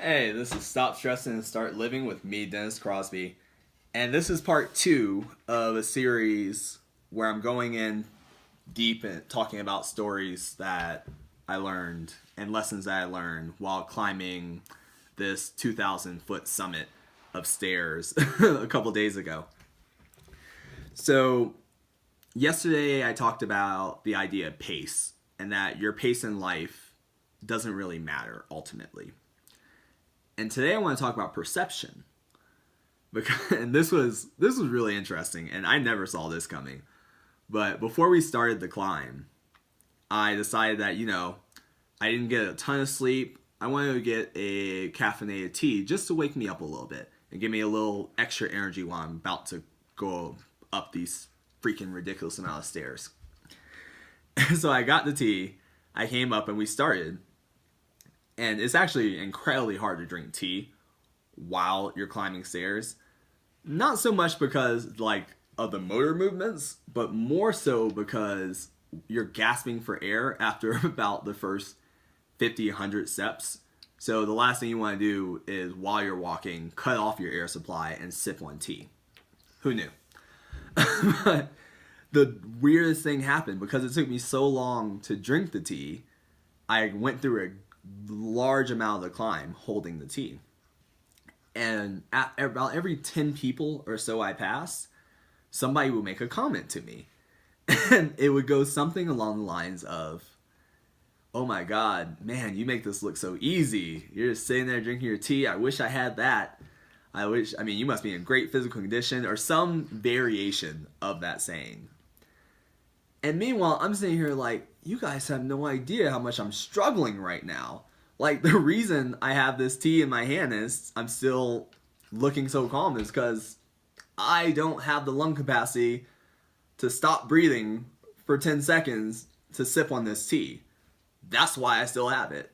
Hey, this is Stop Stressing and Start Living with me, Dennis Crosby. And this is part two of a series where I'm going in deep and talking about stories that I learned and lessons that I learned while climbing this 2,000-foot summit of stairs a couple days ago. So, yesterday I talked about the idea of pace and that your pace in life doesn't really matter ultimately. And today I want to talk about perception. Because and this was really interesting and I never saw this coming. But before we started the climb, I decided that, I didn't get a ton of sleep. I wanted to get a caffeinated tea just to wake me up a little bit and give me a little extra energy while I'm about to go up these freaking ridiculous amount of stairs. So I got the tea, I came up and we started. And it's actually incredibly hard to drink tea while you're climbing stairs. Not so much because of the motor movements, but more so because you're gasping for air after about the first 50, 100 steps. So the last thing you want to do is while you're walking, cut off your air supply and sip on tea. Who knew? But the weirdest thing happened because it took me so long to drink the tea. I went through a large amount of the climb holding the tea. And at about every 10 people or so I passed, somebody would make a comment to me. And it would go something along the lines of, oh my God, man, you make this look so easy. You're just sitting there drinking your tea. I wish I had that. You must be in great physical condition, or some variation of that saying. And meanwhile, I'm sitting here like, you guys have no idea how much I'm struggling right now. Like, the reason I have this tea in my hand is I'm still looking so calm is because I don't have the lung capacity to stop breathing for 10 seconds to sip on this tea. That's why I still have it.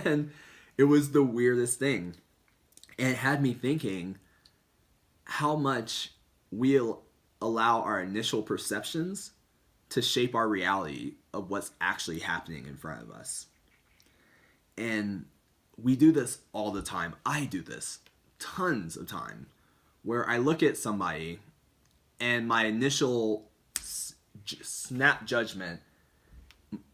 And it was the weirdest thing. And it had me thinking how much we'll allow our initial perceptions to shape our reality of what's actually happening in front of us. And we do this all the time. I do this tons of time where I look at somebody and my initial snap judgment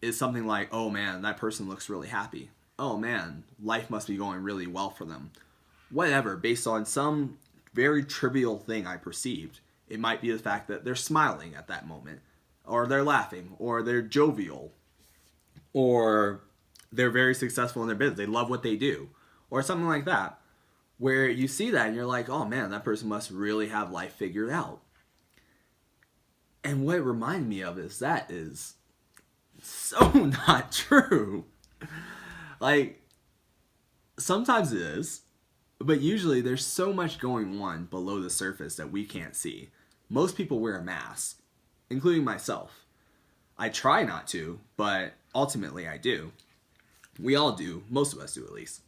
is something like, oh man, that person looks really happy. Oh man, life must be going really well for them. Whatever, based on some very trivial thing I perceived. It might be the fact that they're smiling at that moment, or they're laughing, or they're jovial, or they're very successful in their business. They love what they do, or something like that, where you see that and you're like, oh man, that person must really have life figured out. And what it reminded me of is that is so not true. Like, sometimes it is, but usually there's so much going on below the surface that we can't see. Most people wear a mask, including myself. I try not to, but ultimately I do. We all do. Most of us do, at least.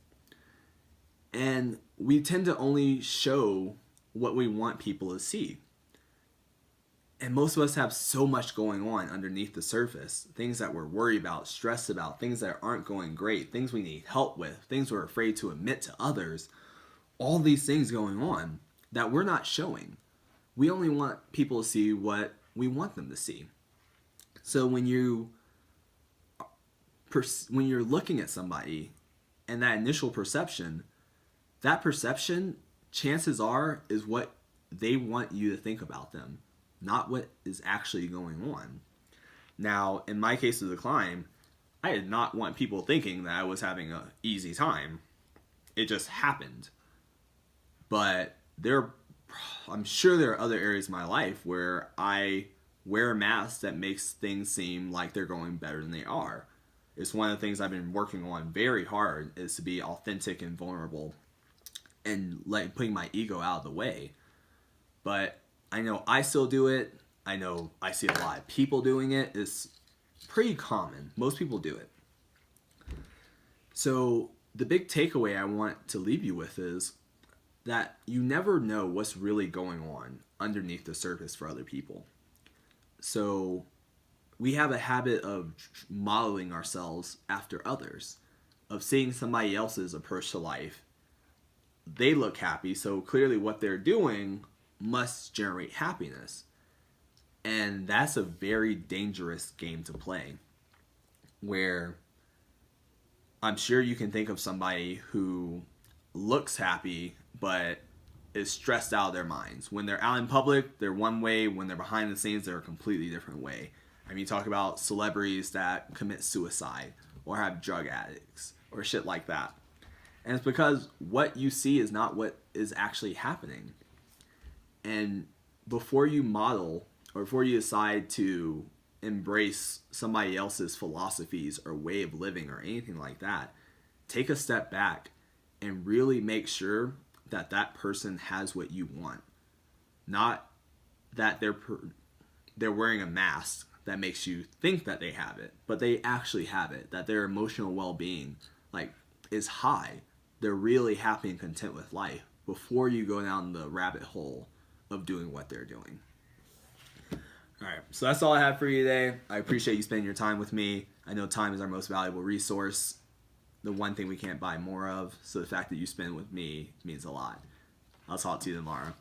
And we tend to only show what we want people to see. And most of us have so much going on underneath the surface. Things that we're worried about, stressed about, things that aren't going great, things we need help with, things we're afraid to admit to others. All these things going on that we're not showing. We only want people to see what we want them to see. So when you're looking at somebody and that initial perception, that perception, chances are, is what they want you to think about them, not what is actually going on. Now, in my case of the climb, I did not want people thinking that I was having an easy time. It just happened. But I'm sure there are other areas of my life where I wear a mask that makes things seem like they're going better than they are. It's one of the things I've been working on very hard, is to be authentic and vulnerable and putting my ego out of the way. But I know I still do it. I know I see a lot of people doing it. It's pretty common. Most people do it. So the big takeaway I want to leave you with is that you never know what's really going on underneath the surface for other people. So we have a habit of modeling ourselves after others, of seeing somebody else's approach to life, they look happy, so clearly what they're doing must generate happiness. And that's a very dangerous game to play, where I'm sure you can think of somebody who looks happy but is stressed out of their minds. When they're out in public, they're one way. When they're behind the scenes, they're a completely different way. I mean, talk about celebrities that commit suicide or have drug addicts or shit like that. And it's because what you see is not what is actually happening. And before you model or before you decide to embrace somebody else's philosophies or way of living or anything like that, take a step back and really make sure that that person has what you want. Not that they're wearing a mask that makes you think that they have it, but they actually have it, that their emotional well-being is high. They're really happy and content with life before you go down the rabbit hole of doing what they're doing. All right, so that's all I have for you today. I appreciate you spending your time with me. I know time is our most valuable resource, the one thing we can't buy more of, so the fact that you spend with me means a lot. I'll talk to you tomorrow.